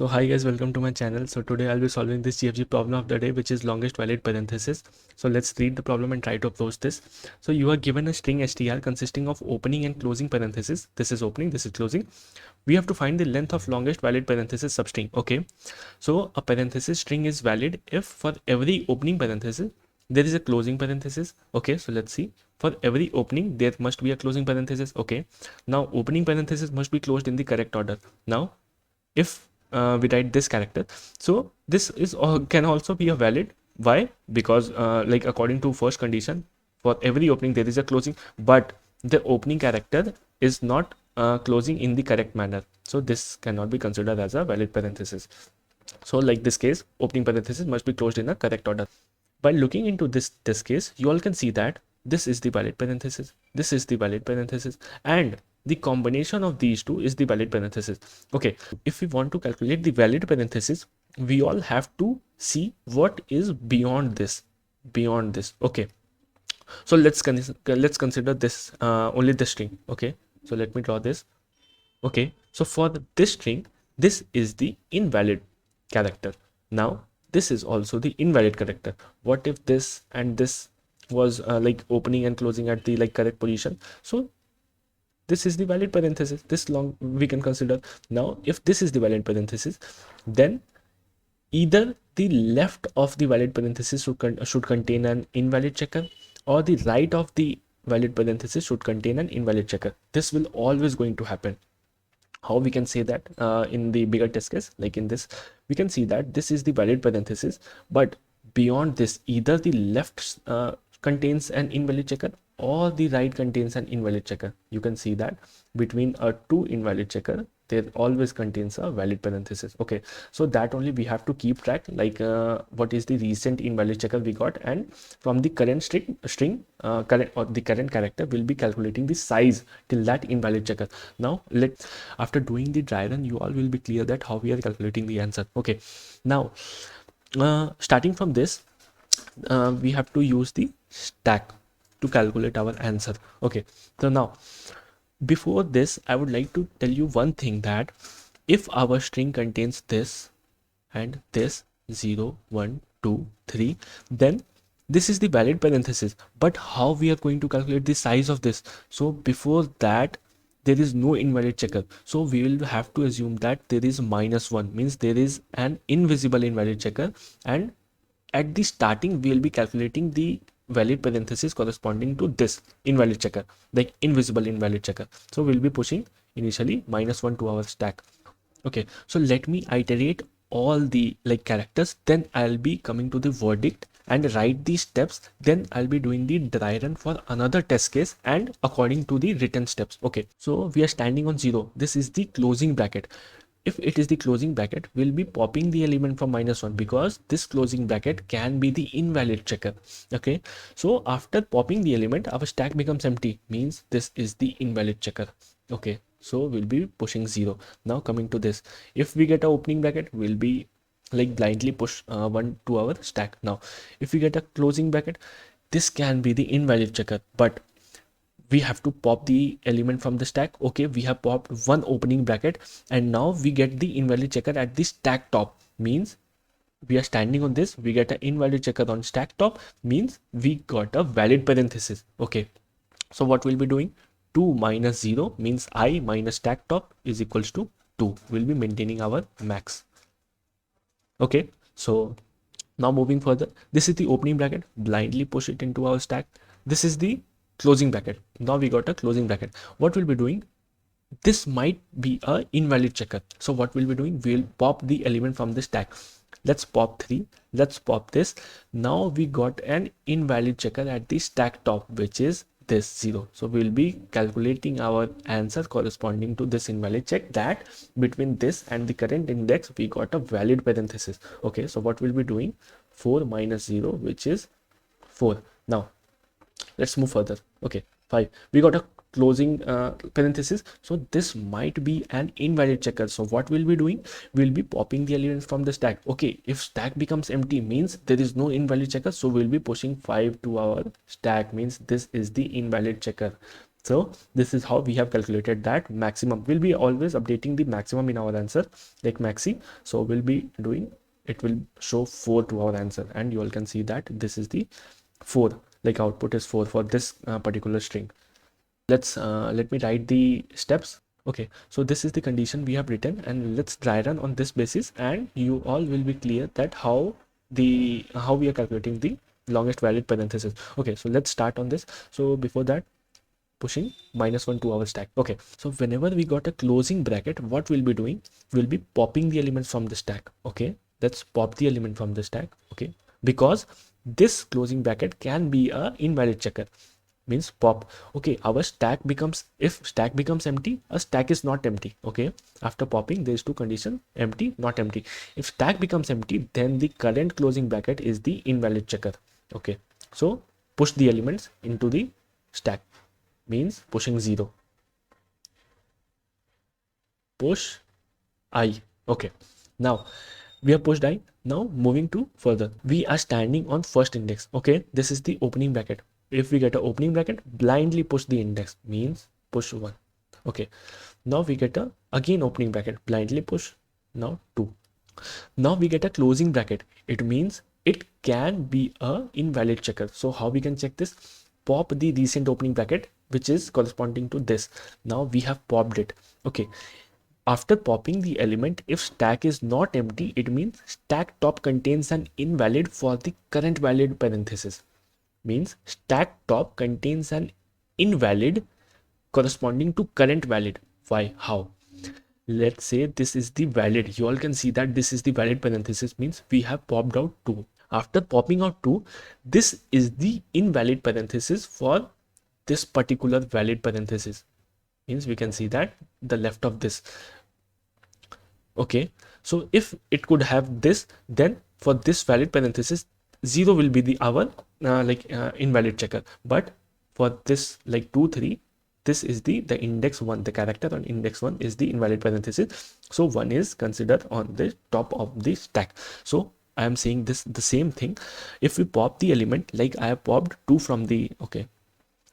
So hi guys, welcome to my channel. So today I'll be solving this GFG problem of the day, which is longest valid parenthesis. So let's read the problem and try to approach this. So you are given a string str consisting of opening and closing parenthesis. This is opening, this is closing. We have to find the length of longest valid parenthesis substring. Okay, so a parenthesis string is valid if for every opening parenthesis there is a closing parenthesis. Okay, so let's see. For every opening there must be a closing parenthesis. Okay, now opening parenthesis must be closed in the correct order. Now if we write this character, so this is can also be a valid. Why? Because like according to first condition, for every opening there is a closing, but the opening character is not closing in the correct manner, so this cannot be considered as a valid parenthesis. So like this case, opening parenthesis must be closed in a correct order. By looking into this case, you all can see that this is the valid parenthesis, this is the valid parenthesis, and the combination of these two is the valid parenthesis. Okay, if we want to calculate the valid parenthesis, we all have to see what is beyond this. Okay, so let's consider this only the string. Okay, so let me draw this. Okay, so for this string, this is the invalid character. Now this is also the invalid character. What if this and this was like opening and closing at the like correct position? So this is the valid parenthesis, this long we can consider. Now if this is the valid parenthesis, then either the left of the valid parenthesis should contain an invalid checker, or the right of the valid parenthesis should contain an invalid checker. This will always going to happen. How we can say that in the bigger test case, like in this, we can see that this is the valid parenthesis, but beyond this either the left contains an invalid checker or the right contains an invalid checker. You can see that between a two invalid checker there always contains a valid parenthesis. Okay, so that only we have to keep track, like what is the recent invalid checker we got, and from the current string current or the current character will be calculating the size till that invalid checker. Now after doing the dry run, you all will be clear that how we are calculating the answer. Okay, now starting from this, we have to use the stack to calculate our answer. Okay, so now before this, I would like to tell you one thing, that if our string contains this and this 0, 1, 2, 3, then this is the valid parenthesis. But how we are going to calculate the size of this? So before that, there is no invalid checker, so we will have to assume that there is -1, means there is an invisible invalid checker, and at the starting we will be calculating the valid parenthesis corresponding to this invalid checker, like invisible invalid checker. So we'll be pushing initially -1 to our stack. Okay, so let me iterate all the like characters, then I'll be coming to the verdict and write these steps, then I'll be doing the dry run for another test case and according to the written steps. Okay, so we are standing on 0. This is the closing bracket. If it is the closing bracket, we'll be popping the element from -1, because this closing bracket can be the invalid checker. Okay, so after popping the element, our stack becomes empty, means this is the invalid checker. Okay, so we'll be pushing 0. Now coming to this, if we get a opening bracket, we'll be like blindly push 1 to our stack. Now if we get a closing bracket, this can be the invalid checker, but we have to pop the element from the stack. Okay, we have popped one opening bracket, and now we get the invalid checker at the stack top, means we are standing on this, we get an invalid checker on stack top, means we got a valid parenthesis. Okay, so what we'll be doing, 2 minus 0 means I minus stack top is equals to 2. We'll be maintaining our max. Okay, so now moving further, this is the opening bracket, blindly push it into our stack. This is the closing bracket. Now we got a closing bracket. What we'll be doing, this might be a invalid checker, so what we'll be doing, we'll pop the element from the stack. Let's pop 3, let's pop this. Now we got an invalid checker at the stack top, which is this 0. So we'll be calculating our answer corresponding to this invalid check, that between this and the current index we got a valid parenthesis. Okay, so what we'll be doing, 4 minus 0, which is 4. Now let's move further. Okay, 5, we got a closing parenthesis, so this might be an invalid checker. So what we'll be doing, we'll be popping the elements from the stack. Okay, if stack becomes empty means there is no invalid checker, so we'll be pushing 5 to our stack, means this is the invalid checker. So this is how we have calculated that maximum. We'll be always updating the maximum in our answer, like maxi. So we'll be doing, it will show 4 to our answer, and you all can see that this is the 4, like output is 4 for this particular string. Let me write the steps. Okay, so this is the condition we have written, and let's dry run on this basis, and you all will be clear that how we are calculating the longest valid parenthesis. Okay, so let's start on this. So before that, pushing -1 to our stack. Okay, so whenever we got a closing bracket, what we'll be doing, we'll be popping the elements from the stack. Okay, let's pop the element from the stack. Okay, because this closing bracket can be a invalid checker, means pop. Okay, our stack becomes, if stack becomes empty, a stack is not empty. Okay, after popping there is two conditions, empty, not empty. If stack becomes empty, then the current closing bracket is the invalid checker. Okay, so push the elements into the stack, means pushing 0, push I. Okay, now we have pushed I. Now moving to further, we are standing on first index. Okay, this is the opening bracket. If we get an opening bracket, blindly push the index, means push 1. Okay, now we get a again opening bracket, blindly push, now 2. Now we get a closing bracket, it means it can be a invalid checker. So how we can check this? Pop the recent opening bracket, which is corresponding to this. Now we have popped it. Okay, after popping the element, if stack is not empty, it means stack top contains an invalid for the current valid parenthesis, means stack top contains an invalid corresponding to current valid. Why? How? Let's say this is the valid, you all can see that this is the valid parenthesis, means we have popped out 2. After popping out 2, this is the invalid parenthesis for this particular valid parenthesis, means we can see that the left of this. Okay, so if it could have this, then for this valid parenthesis 0 will be the our invalid checker, but for this like 2 3, this is the index 1, the character on index 1 is the invalid parenthesis, so 1 is considered on the top of the stack. So I am saying this the same thing. If we pop the element, like I have popped 2 from the, okay,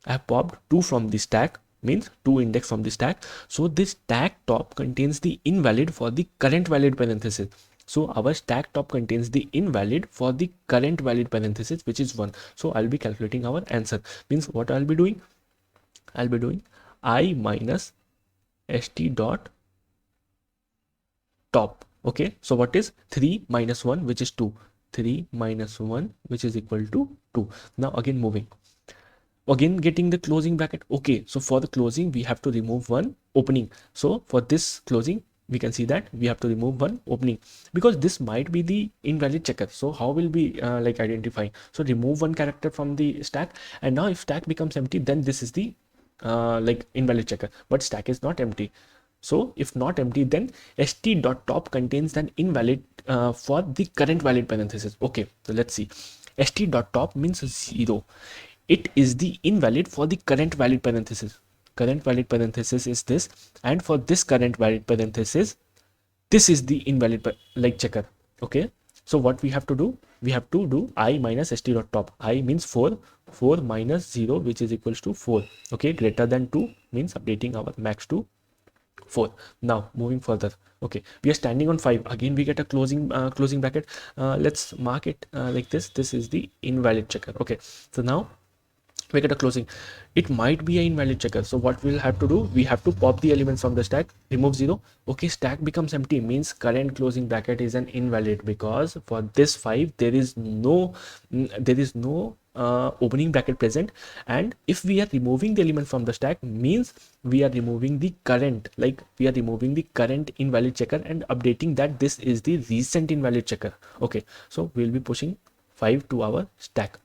I have popped 2 from the stack, means 2 index from the stack, so this stack top contains the invalid for the current valid parenthesis. So our stack top contains the invalid for the current valid parenthesis, which is 1. So I'll be calculating our answer, means what I'll be doing, I'll be doing I minus st dot top. Okay, so what is 3 minus 1, which is 2, 3 minus 1, which is equal to 2. Now again moving, again getting the closing bracket. Okay, so for the closing we have to remove one opening. So for this closing we can see that we have to remove one opening, because this might be the invalid checker. So how will be identifying? So remove one character from the stack, and now if stack becomes empty, then this is the invalid checker, but stack is not empty. So if not empty, then st dot top contains an invalid for the current valid parenthesis. Okay, so let's see, st dot top means 0. It is the invalid for the current valid parenthesis. Current valid parenthesis is this, and for this current valid parenthesis, this is the invalid checker. Okay, so what we have to do, we have to do I minus st dot top. I means 4, 4 minus 0, which is equals to 4. Okay, greater than 2 means updating our max to 4. Now moving further, okay, we are standing on 5. Again we get a closing bracket. Let's mark it like this. This is the invalid checker. Okay, so now we get a closing, it might be an invalid checker. So what we'll have to do, we have to pop the elements from the stack, remove 0. Okay, stack becomes empty, means current closing bracket is an invalid, because for this 5 there is no opening bracket present, and if we are removing the element from the stack, means we are removing the current, we are removing the current invalid checker and updating that this is the recent invalid checker. Okay, so we'll be pushing 5 to our stack.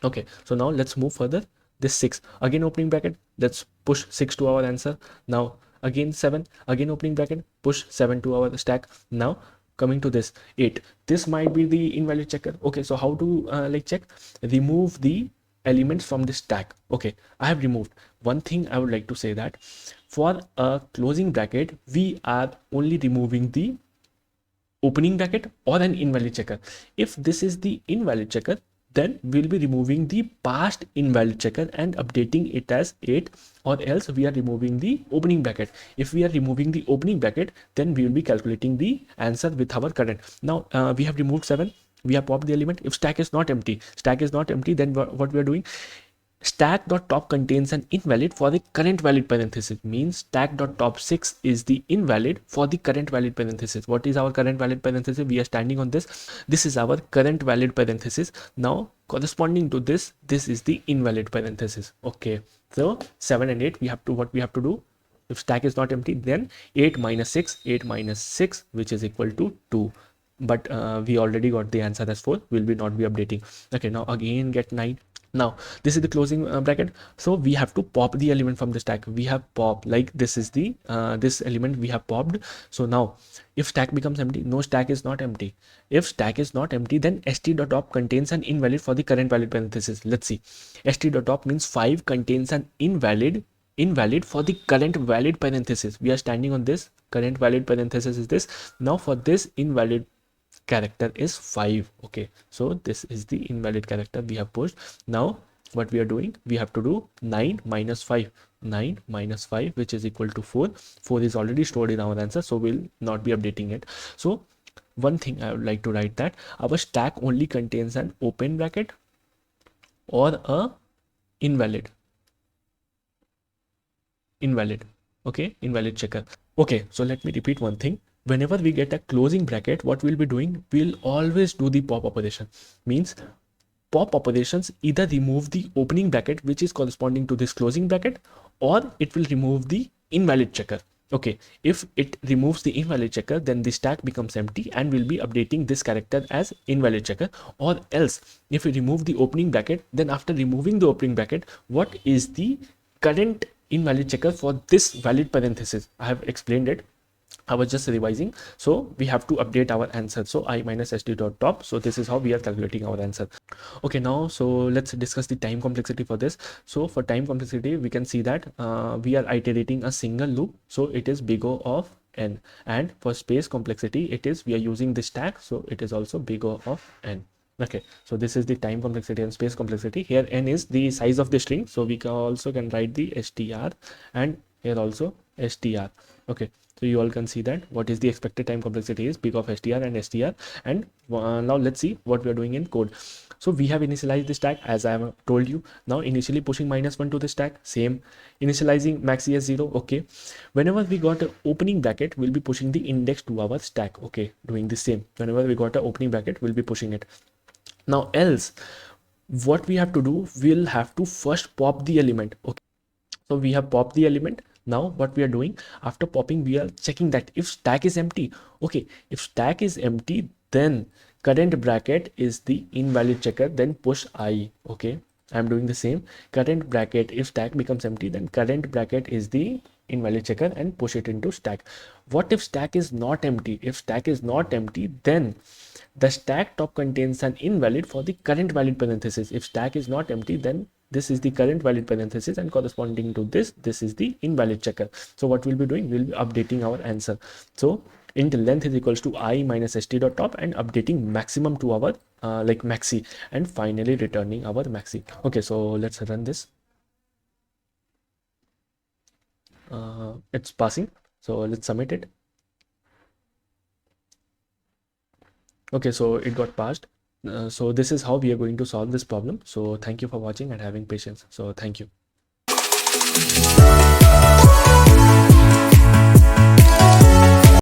Okay, so now let's move further. This 6, again opening bracket, let's push 6 to our answer. Now again 7, again opening bracket, push 7 to our stack. Now coming to this 8, this might be the invalid checker. Okay, so how to check? Remove the elements from the stack. Okay, I have removed. One thing I would like to say that for a closing bracket, we are only removing the opening bracket or an invalid checker. If this is the invalid checker, then we'll be removing the past invalid checker and updating it as 8, or else we are removing the opening bracket. If we are removing the opening bracket, then we will be calculating the answer with our current. Now we have removed 7, we have popped the element. If stack is not empty, then what we are doing, stack.top contains an invalid for the current valid parenthesis, means stack.top 6 is the invalid for the current valid parenthesis. What is our current valid parenthesis? We are standing on this is our current valid parenthesis. Now corresponding to this is the invalid parenthesis. Okay, so 7 and 8, what we have to do, if stack is not empty, then 8 minus 6, which is equal to 2. But we already got the answer as 4, will be not be updating. Okay, now again get 9. Now this is the closing bracket, so we have to pop the element from the stack. We have popped, like this is the this element we have popped. So now if stack becomes empty, no, stack is not empty. If stack is not empty, then st.top contains an invalid for the current valid parenthesis. Let's see, st.top means 5 contains an invalid for the current valid parenthesis. We are standing on this current valid parenthesis is this. Now for this invalid character is 5. Okay, so this is the invalid character we have pushed. Now what we are doing, we have to do 9 minus 5, which is equal to 4. 4 is already stored in our answer, so we'll not be updating it. So one thing I would like to write, that our stack only contains an open bracket or a invalid, okay, invalid checker. Okay, so let me repeat one thing. Whenever we get a closing bracket, what we'll be doing, we'll always do the pop operation. Means pop operations either remove the opening bracket which is corresponding to this closing bracket, or it will remove the invalid checker. Okay, if it removes the invalid checker, then the stack becomes empty and we'll be updating this character as invalid checker. Or else if we remove the opening bracket, then after removing the opening bracket, what is the current invalid checker for this valid parenthesis? I have explained it, I was just revising. So we have to update our answer. So I minus st.top. So this is how we are calculating our answer. Okay, now so let's discuss the time complexity for this. So for time complexity, we can see that we are iterating a single loop, so it is big O of n. And for space complexity, it is, we are using the stack, so it is also big O of n. Okay, so this is the time complexity and space complexity. Here n is the size of the string, so we can write the str, and here also str. Okay, so you all can see that what is the expected time complexity is big of str and str. And now let's see what we are doing in code. So we have initialized the stack as I have told you. Now initially pushing -1 to the stack, same, initializing maxi as 0. Okay, whenever we got an opening bracket, we'll be pushing the index to our stack. Okay, doing the same, whenever we got an opening bracket, we'll be pushing it. Now else what we have to do, we'll have to first pop the element. Okay, so we have popped the element. Now what we are doing, after popping, we are checking that if stack is empty. Okay, if stack is empty, then current bracket is the invalid checker, then push I. Okay, I'm doing the same, current bracket, if stack becomes empty, then current bracket is the invalid checker and push it into stack. What if stack is not empty? If stack is not empty, then the stack top contains an invalid for the current valid parenthesis. If stack is not empty, then this is the current valid parenthesis, and corresponding to this is the invalid checker. So what we'll be doing, we'll be updating our answer. So int length is equals to I minus st.top and updating maximum to our like maxi, and finally returning our maxi. Okay, so let's run this. It's passing, so let's submit it. Okay, so it got passed. So this is how we are going to solve this problem. So thank you for watching and having patience. So thank you.